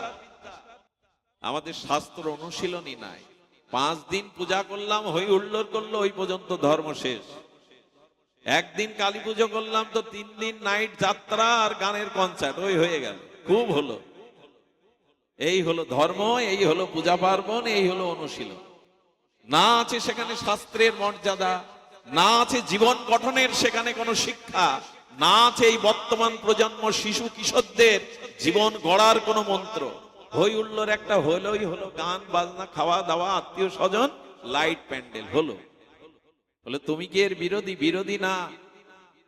আমাদের শাস্ত্র অনুশীলনই নাই। 5 দিন পূজা করলাম, হই হুল্লোড় করলো, ওই পর্যন্ত ধর্ম শেষ। একদিন কালী পুজো করলাম তো 3 দিন নাইট যাত্রা আর গানের কনসার্ট, ওই হয়ে গেল, খুব হলো। এই হলো ধর্ম, এই হলো পূজা পার্বণ, এই হলো অনুশীলন। না আছে সেখানে শাস্ত্রের মর্যাদা, না আছে জীবন গঠনের সেখানে কোনো শিক্ষা, না আছে এই বর্তমান প্রজন্ম শিশু কিশোরদের জীবন গড়ার কোনো মন্ত্র। হই হুল্লোড় একটা হলোই হলো, গান বাজনা, খাওয়া দাওয়া, আত্মীয় স্বজন, লাইট প্যান্ডেল হলো। বলে তুমি কি এর বিরোধী? বিরোধী না,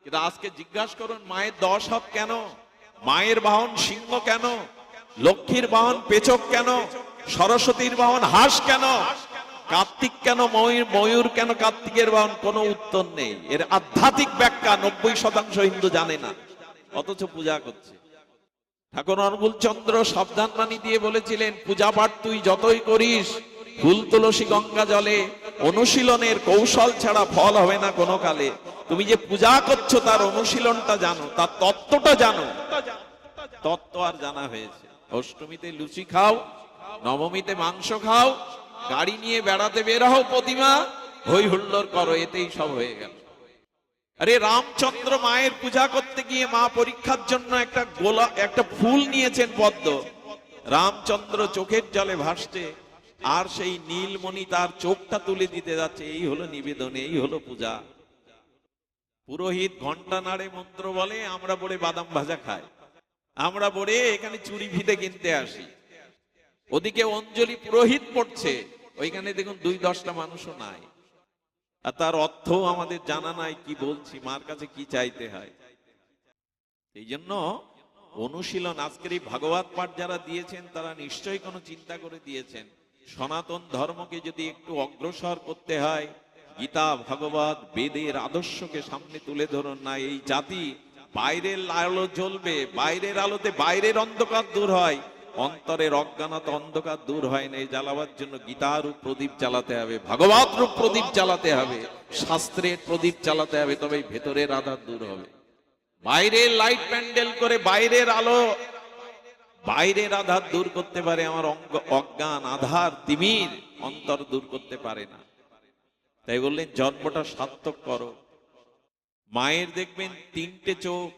কিন্তু আজকে জিজ্ঞাসা করুন মায়ের 10 হাত কেন, মায়ের বাহন সিংহ কেন, লক্ষ্মীর বাহন পেচক কেন, সরস্বতীর বাহন হাঁস কেন, কার্তিক কেন ময়ূর কেন, কার্তিকের বাহন? কোনো উত্তর নেই। এর আধ্যাত্মিক ব্যাখ্যা 90% হিন্দু জানে না, অথচ পূজা করছে। ঠাকুর অনুকূল চন্দ্র সাবধানবাণী দিয়ে বলেছিলেন, পূজা পাঠ তুই যতই করিস, ফুল তুলসী গঙ্গা জলে, অনুশীলনের কৌশল ছাড়া ফল হবে না কোনো কালে। তুমি যে পূজা করছো তার অনুশীলনটা জানো, তার তত্ত্বটা জানো। তত্ত্ব আর জানা হয়েছে। অষ্টমীতে লুচি খাও, নবমীতে মাংস খাও, গাড়ি নিয়ে বেড়াতে বের হও, প্রতিমা হই হুল্লোড় করো, এতেই সব হয়ে গেল। আরে রামচন্দ্র মায়ের পূজা করতে গিয়ে মা পরীক্ষার জন্য একটা ফুল নিয়েছেন পদ্ম। রামচন্দ্র চোখের জলে ভাসছে, আর সেই নীলমণি তার চোখটা তুলে দিতে যাচ্ছে। এই হলো নিবেদন, এই হলো পূজা। পুরোহিত ঘন্টা নাড়ে, মন্ত্র বলে, আমরা বলে বাদাম ভাজা খাই, আমরা বলে এখানে চুরি ফিতে কিনতে আসি। ওদিকে অঞ্জলি পুরোহিত পড়ছে, ওইখানে দেখুন 2-10টা মানুষও নাই, আর তার অর্থ আমাদের জানা নাই। কি বলছি, মার কাছে কি চাইতে হয়। এই জন্য অনুশীলন। আজকের এই ভাগবত পাঠ যারা দিয়েছেন তারা নিশ্চয়ই কোনো চিন্তা করে দিয়েছেন। সনাতন ধর্মকে যদি একটু অগ্রসর করতে হয়, গীতা, ভাগবত, বেদের আদর্শকে সামনে তুলে ধরুন না। এই জাতি বাইরের আলো জ্বলবে, বাইরের আলোতে বাইরের অন্ধকার দূর হয়, অন্তরের অজ্ঞানতা অন্ধকার দূর হয় না। এই জ্বালাবার জন্য গীতার রূপ প্রদীপ জ্বালাতে হবে, ভাগবত রূপ প্রদীপ জ্বালাতে হবে, শাস্ত্রের প্রদীপ জ্বালাতে হবে, তবেই ভেতরের আধার দূর হবে। বাইরের লাইট প্যান্ডেল করে বাইরের আলো, বাইরের আধার দূর করতে পারে, আমার অজ্ঞান আধার তিমির অন্তর দূর করতে পারে না। তাই বললেন জন্মটা সার্থক করো। মায়ের দেখবেন 3টে চোখ,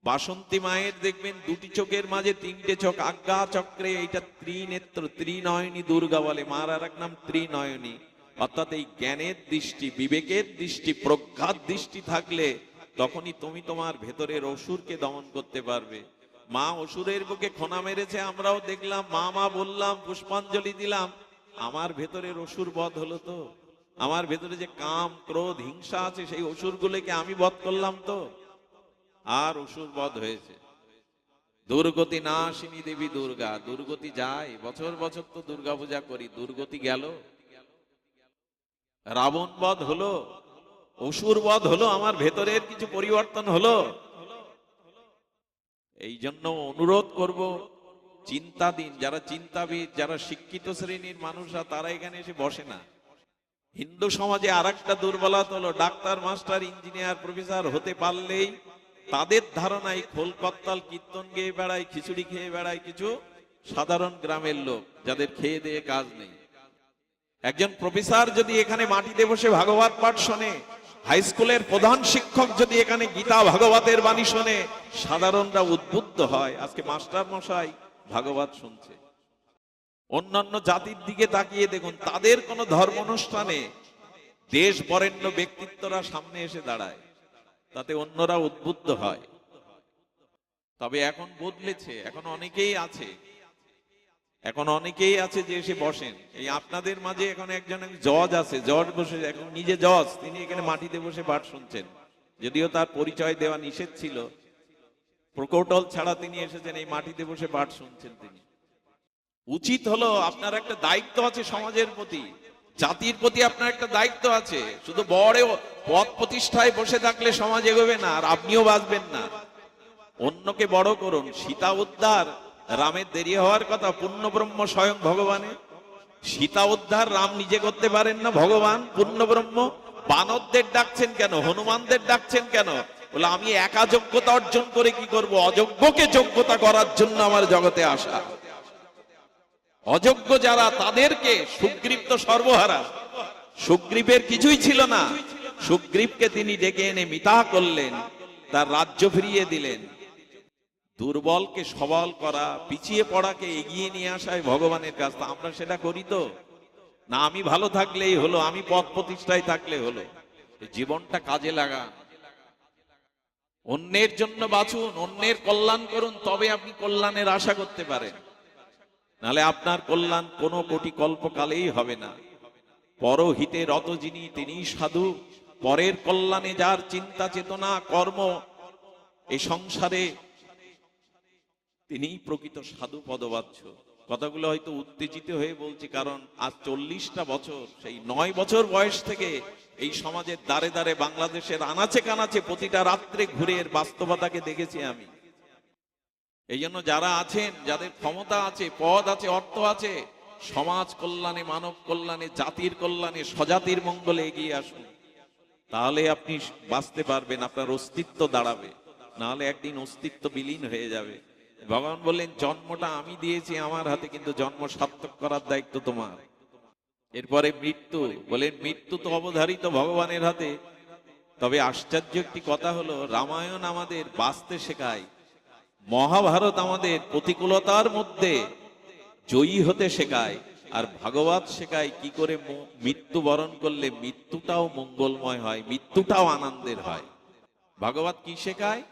বাসন্তী মায়ের দেখবেন 2টি চোখের মাঝে 3টে চোখ, আজ্ঞা চক্রে। এইটা ত্রিনেত্র, ত্রিনয়নী দুর্গা বলে। মার আর এক নাম ত্রিনয়নী। অর্থাৎ এই জ্ঞানের দৃষ্টি, বিবেকের দৃষ্টি, প্রজ্ঞার দৃষ্টি থাকলে তখনই তুমি তোমার ভেতরের অসুরকে দমন করতে পারবে। মা অসুরের বুকে খোনা মেরেছে, আমরাও দেখলাম, মা বললাম, পুষ্পাঞ্জলি দিলাম, আমার ভেতরের অসুর বধ হলো তো। আমার ভেতরে যে কাম, ক্রোধ, হিংসা আছে, সেই অসুরগুলোকে আমি বধ করলাম তো, আর অসুর বধ হয়েছে। দুর্গতি নাশিনী দেবী দুর্গা। দুর্গতি যায়, বছর বছর তো দুর্গা পূজা করি, দুর্গতি গেল। রাবণ বধ হলো, অসুর বধ হলো, আমার ভেতরের কিছু পরিবর্তন হলো। এই জন্য অনুরোধ করব, চিন্তাধীন, যারা চিন্তাবিদ, যারা শিক্ষিত শ্রেণীর মানুষরা, তারা এখানে এসে বসে না। হিন্দু সমাজে আর একটা দুর্বলতা হলো, ডাক্তার, মাস্টার, ইঞ্জিনিয়ার, প্রফেসর হতে পারলেই তাদের ধারণায় খোল করতাল কীর্তন গেয়ে বেড়ায়, খিচুড়ি খেয়ে বেড়ায় কিছু সাধারণ গ্রামের লোক, যাদের খেয়ে দিয়ে কাজ নেই। একজন প্রফেসর যদি এখানে মাটিতে বসে ভাগবত পাঠ শোনে, হাই স্কুলের প্রধান শিক্ষক যদি এখানে গীতা ভাগবতের বাণী শোনে, সাধারণরা উদ্বুদ্ধ হয়। আজকে মাস্টার মশাই ভাগবত শুনছে। অন্যান্য জাতির দিকে তাকিয়ে দেখুন, তাদের কোন ধর্ম অনুষ্ঠানে দেশ বরেণ্য ব্যক্তিত্বরা সামনে এসে দাঁড়ায়, তাতে অন্যরা উদ্বুদ্ধ হয়। তবে এখন বদলেছে, এখন অনেকেই আছে যে এসে বসেন। এই আপনাদের মাঝে এখন একজন জজ আছে, জজ বসে, এখন নিজে জজ, তিনি এখানে মাটিতে বসে পাঠ শুনছেন। যদিও তার পরিচয় দেওয়া নিষেধ ছিল, প্রকৌশল ছাড়া তিনি এসেছেন, এই মাটিতে বসে পাঠ শুনছেন তিনি। উচিত হলো, আপনার একটা দায়িত্ব আছে সমাজের প্রতি, জাতির প্রতি আপনার একটা দায়িত্ব আছে। শুধু বড় পদ প্রতিষ্ঠায় বসে থাকলে সমাজ এগোবে না, আর আপনিও বাঁচবেন না। অন্যকে বড় করুন। সীতা উদ্ধার, রামের দেরি হওয়ার কথা, পূর্ণ ব্রহ্ম স্বয়ং ভগবানের। সীতা উদ্ধার রাম নিজে করতে পারেন না, ভগবান পূর্ণ ব্রহ্ম। বানরদের ডাকছেন কেন, হনুমানদের ডাকছেন কেন? বলে আমি একা যোগ্যতা অর্জন করে কি করব? অযোগ্যকে যোগ্যতা করার জন্য আমার জগতে আসা। অযোগ্য যারা, তাদেরকে, সুগ্রীব তো সর্বহারা, সুগ্রীবের কিছুই ছিল না, সুগ্রীবকে তিনি ডেকে এনে মিতা করলেন, তার রাজ্য ফিরিয়ে দিলেন। দুর্বলকে সবল করা, পিছিয়ে পড়াকে এগিয়ে নিয়ে আসায় ভগবানের কাজ। আমরা সেটা করি তো না? আমি ভালো থাকলেই হলো, আমি পদ প্রতিষ্ঠায় থাকলে হলো। জীবনটা কাজে লাগান, অন্যের জন্য বাঁচুন, অন্যের কল্যাণ করুন, তবে আপনি কল্যাণের আশা করতে পারেন। নাহলে আপনার কল্যাণ কোনো কোটি কল্পকালেই হবে না। পরহিতে রত যিনি, তিনি সাধু। পরের কল্যাণে যার চিন্তা চেতনা কর্ম, এই সংসারে তিনিই প্রকৃত সাধু পদবাচ্য। কথাগুলো হয়তো উত্তেজিত হয়ে বলছি, কারণ আজ 40টা বছর, সেই 9 বছর বয়স থেকে এই সমাজের দ্বারে দ্বারে, বাংলাদেশের আনাচে কানাচে প্রতিটা রাত্রে ঘুরে এর বাস্তবতাকে দেখেছি আমি। এই জন্য যারা আছেন, যাদের ক্ষমতা আছে, পদ আছে, অর্থ আছে, সমাজ কল্যাণে, মানব কল্যাণে, জাতির কল্যাণে, স্বজাতির মঙ্গলে এগিয়ে আসুন। তাহলে আপনি বাঁচতে পারবেন, আপনার অস্তিত্ব দাঁড়াবে। নাহলে একদিন অস্তিত্ব বিলীন হয়ে যাবে। ভগবান বললেন, জন্মটা আমি দিয়েছি আমার হাতে, কিন্তু জন্ম সার্থক করার দায়িত্ব তোমার। এরপরে মৃত্যু, বলেন মৃত্যু তো অবধারিত ভগবানের হাতে। তবে আশ্চর্য একটি কথা হলো, রামায়ণ আমাদের বাঁচতে শেখায়, মহাভারত আমাদের প্রতিকূলতার মধ্যে জয়ী হতে শেখায়, আর ভাগবত শেখায় কি করে মৃত্যু বরণ করলে মৃত্যুটাও মঙ্গলময় হয়, মৃত্যুটাও আনন্দের হয়। ভাগবত কি শেখায়?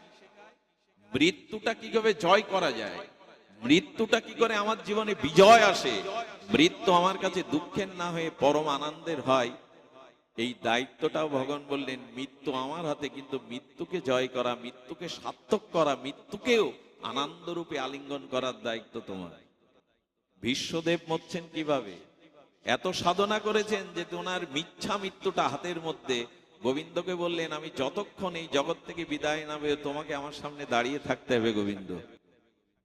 মৃত্যুটা কিভাবে জয় করা যায়, মৃত্যুটা কি করে আমার জীবনে বিজয় আসে, মৃত্যু আমার কাছে দুঃখের না হয়ে পরম আনন্দের হয়। এই দায়িত্বটাও ভগবান বললেন, মৃত্যু আমার হাতে, কিন্তু মৃত্যুকে জয় করা, মৃত্যুকে সার্থক করা, মৃত্যুকেও আনন্দ রূপে আলিঙ্গন করার দায়িত্ব তোমার। বিশ্বদেব মরছেন কিভাবে? এত সাধনা করেছেন যে ওনার মিথ্যা মৃত্যুটা হাতের মধ্যে। গোবিন্দকে বললেন, আমি যতক্ষণ এই জগৎ থেকে বিদায় নেবে, তোমাকে আমার সামনে দাঁড়িয়ে থাকতে হবে গোবিন্দ।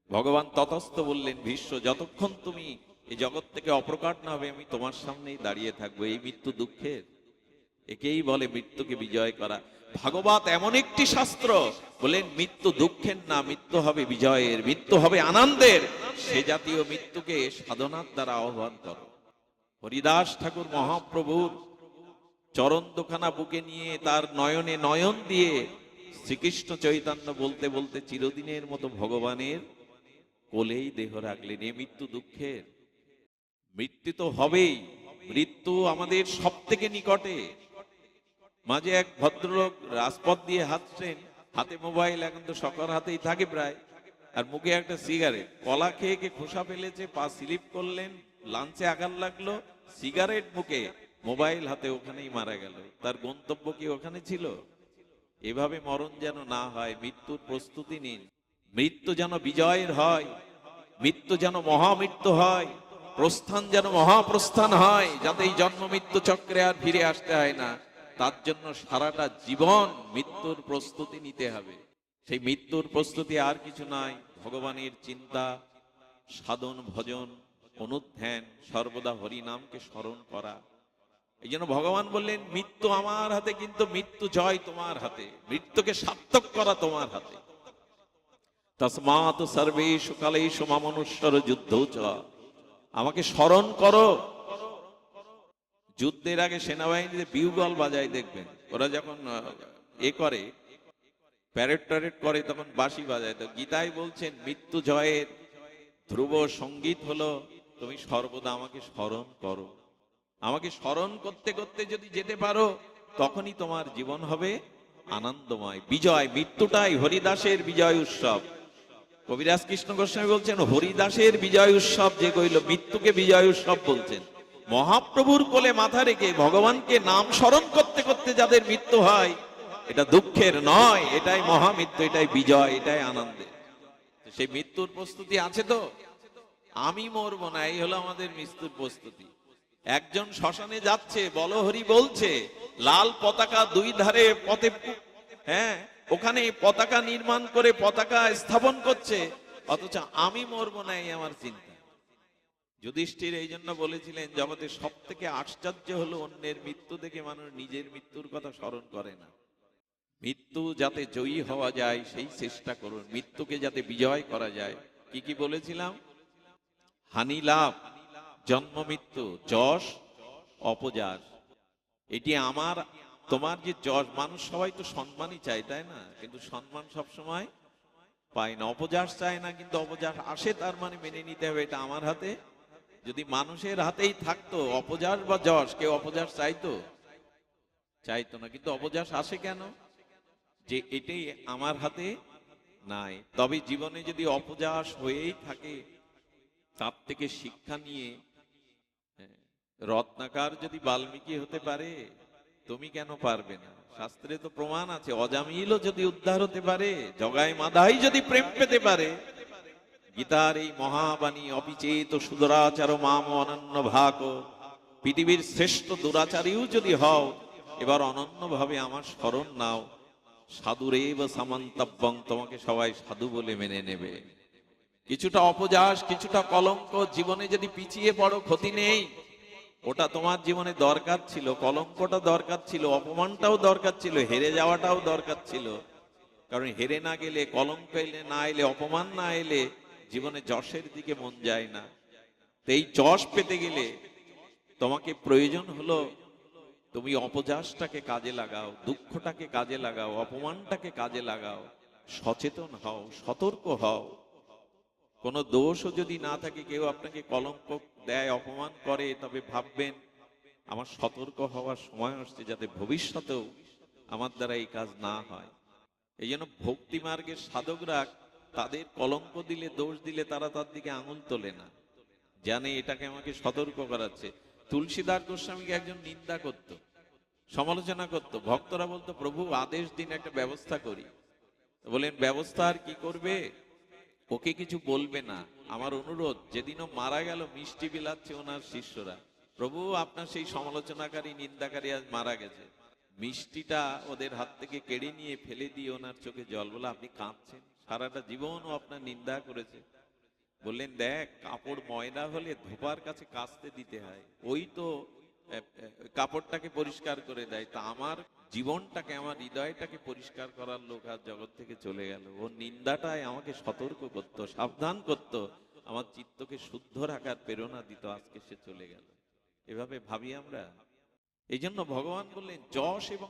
ভগবান ততস্থ বললেন, ভীষ্ম, যতক্ষণ তুমি এই জগৎ থেকে অপ্রকাট না হবে, আমি তোমার সামনেই দাঁড়িয়ে থাকবো। এই মৃত্যু দুঃখের, একেই বলে মৃত্যুকে বিজয় করা। ভাগবত এমন একটি শাস্ত্র, বলেন মৃত্যু দুঃখের না, মৃত্যু হবে বিজয়ের, মৃত্যু হবে আনন্দের। সে জাতীয় মৃত্যুকে সাধনার দ্বারা আহ্বান করো। হরিদাস ঠাকুর মহাপ্রভুর চরণ দুখানা বুকে নিয়ে, তার নয়নে নয়ন দিয়ে শ্রীকৃষ্ণ চৈতন্য বলতে বলতে চিরদিনের মতো ভগবানের কোলেই দেহ রাখলেন। এ মৃত্যু দুঃখের, মৃত্যু তো হবেই। মৃত্যু আমাদের সব থেকে নিকটে। মাঝে এক ভদ্রলোক রাজপথ দিয়ে হাঁটছেন, হাতে মোবাইল, এখন তো সকর হাতেই থাকে প্রায়, আর মুখে একটা সিগারেট। কলা খেয়ে খোসা ফেলেছে, পা স্লিপ করলেন, লাঞ্চে আঘাত লাগলো, সিগারেট মুখে, মোবাইল হাতে, ওখানেই মারা গেল। তার গন্তব্য কি ওখানে ছিল? এভাবে মরণ যেন না হয়, মৃত্যুর প্রস্তুতি নিন। মৃত্যু যেন বিজয়ের হয়, মৃত্যু যেন মহামৃত্যু হয়, প্রস্থান যেন মহাপ্রস্থান হয়, যাতে এই জন্ম মৃত্যু চক্রে আর ফিরে আসতে হয় না। তার জন্য সারাটা জীবন মৃত্যুর প্রস্তুতি নিতে হবে। সেই মৃত্যুর প্রস্তুতি আর কিছু নয়, ভগবানের চিন্তা, সাধন ভজন অনুধ্যান সর্বদা হরি নামকে স্মরণ করা। এই জন্য ভগবান বললেন মৃত্যু আমার হাতে, কিন্তু মৃত্যু জয় তোমার হাতে, মৃত্যুকে সার্থক করা তোমার হাতে। তসমাৎ সর্বেষু কালেষু মামনুষ্যর যুদ্ধ চ, আমাকে স্মরণ করো। যুদ্ধের আগে সেনাবাহিনীতে বিউগল বাজায় দেখবেন, ওরা যখন করে প্যারেড ট্যারেড করে তখন বাঁশি বাজায়। তো গীতায় বলছেন মৃত্যু জয়ের ধ্রুব সঙ্গীত হলো তুমি সর্বদা আমাকে স্মরণ করো। আমাকে স্মরণ করতে করতে যদি যেতে পারো তখনই তোমার জীবন হবে আনন্দময়। বিজয়, মৃত্যুটাই হরিদাসের বিজয় উৎসব। কবিরাজ কৃষ্ণ গোস্বামী বলছেন হরিদাসের বিজয় উৎসব যে কইল, মৃত্যুকে বিজয় উৎসব বলছেন। মহাপ্রভুর কোলে মাথা রেখে ভগবানকে নাম স্মরণ করতে করতে যাদের মৃত্যু হয়, এটা দুঃখের নয়, এটাই মহামৃত্যু, এটাই বিজয়, এটাই আনন্দের। সেই মৃত্যুর প্রস্তুতি আছে তো? আমি মরবো না, এই হলো আমাদের মৃত্যুর প্রস্তুতি। একজন শ্মশানে যাচ্ছে, বলহরি বলছে, লাল পতাকা দুই ধারে পথে, হ্যাঁ ওখানে পতাকা নির্মাণ করে পতাকা স্থাপন করছে, অথচ আমি মরবো না এই আমার চিন্তা। যুধিষ্ঠির এই জন্য বলেছিলেন জগতের সব থেকে আশ্চর্য হলো অন্যের মৃত্যু দেখে মানুষ নিজের মৃত্যুর কথা স্মরণ করে না। মৃত্যু যাতে জয়ী হওয়া যায় সেই চেষ্টা করুন, মৃত্যুকে যাতে বিজয় করা যায়। কি কি বলেছিলাম? হানি লাভ, জন্ম মৃত্যু, যশ অপযশ। এটি আমার তোমার যে যশ, মানুষ সবাই তো সম্মানই চায় তাই না, কিন্তু সম্মান সবসময় পায় না, অপযশ চায় না, কিন্তু অপযশ আসে, তার মানে মেনে নিতে হবে এটা আমার হাতে। যদি মানুষের হাতেই থাকতো অপযশ বা যশ, কেউ অপযশ চাইতো? চাইতো না, কিন্তু অপযশ আসে কেন? যে এটাই আমার হাতে নাই। তবে জীবনে যদি অপযশ হয়েই থাকে, তার থেকে শিক্ষা নিয়ে রত্নাকার যদি বাল্মীকি হতে পারে, তুমি কেন পারবে না? শাস্ত্রে তো প্রমাণ আছে, অজামিলও যদি উদ্ধার হতে পারে, জগাই মাধাই যদি প্রেম পেতে পারে, গীতার এই মহাবাণী অপিচেত সুদরাচার মাম অনন্য ভাগ, পৃথিবীর শ্রেষ্ঠ দুরাচারীও যদি হও, এবার অনন্য ভাবে আমার স্মরণ নাও, সাধুরেব সামন্তব্যং, তোমাকে সবাই সাধু বলে মেনে নেবে। কিছুটা অপযশ, কিছুটা কলঙ্ক জীবনে যদি পিছিয়ে পড়ো ক্ষতি নেই, ওটা তোমার জীবনে দরকার ছিল, কলঙ্কটা দরকার ছিল, অপমানটাও দরকার ছিল, হেরে যাওয়াটাও দরকার ছিল। কারণ হেরে না গেলে, কলঙ্ক এলে না এলে, অপমান না এলে জীবনে যশের দিকে মন যায় না। তো এই যশ পেতে গেলে তোমাকে প্রয়োজন হলো তুমি অপযশটাকে কাজে লাগাও, দুঃখটাকে কাজে লাগাও, অপমানটাকে কাজে লাগাও, সচেতন হও, সতর্ক হও। কোনো দোষও যদি না থাকে, কেউ আপনাকে কলঙ্ক দেয়, অপমান করে, তবে ভাববেন আমার সতর্ক হওয়ার সময় আসছে, যাতে ভবিষ্যতেও আমার দ্বারা এই কাজ না হয়। এই জন্য ভক্তি মার্গের সাধকরা তাদের কলঙ্ক দিলে, দোষ দিলে তারা তার দিকে আঙুল তোলে না, জানে এটাকে আমাকে সতর্ক করাচ্ছে। তুলসীদাস গোস্বামীকে একজন নিন্দা করত, সমালোচনা করত, ভক্তরা বলতো প্রভু আদেশ দিন, একটা ব্যবস্থা করি। বলেন ব্যবস্থা আর কি করবে, ওকে কিছু বলবে না, আমার অনুরোধ, যেদিনও মারা গেল মিষ্টি বিলাচ্ছে ওনার শিষ্যরা, প্রভু আপনার সেই সমালোচনাকারী নিন্দাকারী আজ মারা গেছে, মিষ্টিটা ওদের হাত থেকে কেড়ে নিয়ে ফেলে দিয়ে ওনার চোখে জল। বলে আপনি কাঁদছেন, সারাটা জীবন ও আপনার নিন্দা করেছে। বললেন দেখ, কাপড় ময়লা হলে ধোপার কাছে কাচতে দিতে হয়, ওই তো কাপড়টাকে পরিষ্কার করে দেয়। তা আমার জীবনটাকে, আমার হৃদয়টাকে পরিষ্কার করার লোক আজ জগৎ থেকে চলে গেল। ওর নিন্দাটাই আমাকে সতর্ক করতো, সাবধান করতো, আমার চিত্তকে শুদ্ধ রাখার প্রেরণা দিত, আজকে সে চলে গেল। এভাবে ভাবি আমরা। এই জন্য ভগবান বললেন যশ এবং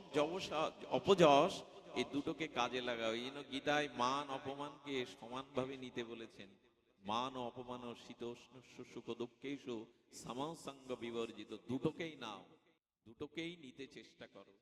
অপযশ এই দুটোকে কাজে লাগাও। এই জন্য গীতায় মান অপমানকে সমানভাবে নিতে বলেছেন। মান ও অপমান ও শীতোষ্ণ সুখ দুঃখেষু সমসঙ্গ বিবর্জিত, দুটোকেই নাও, দুটোকেই নিতে চেষ্টা করো।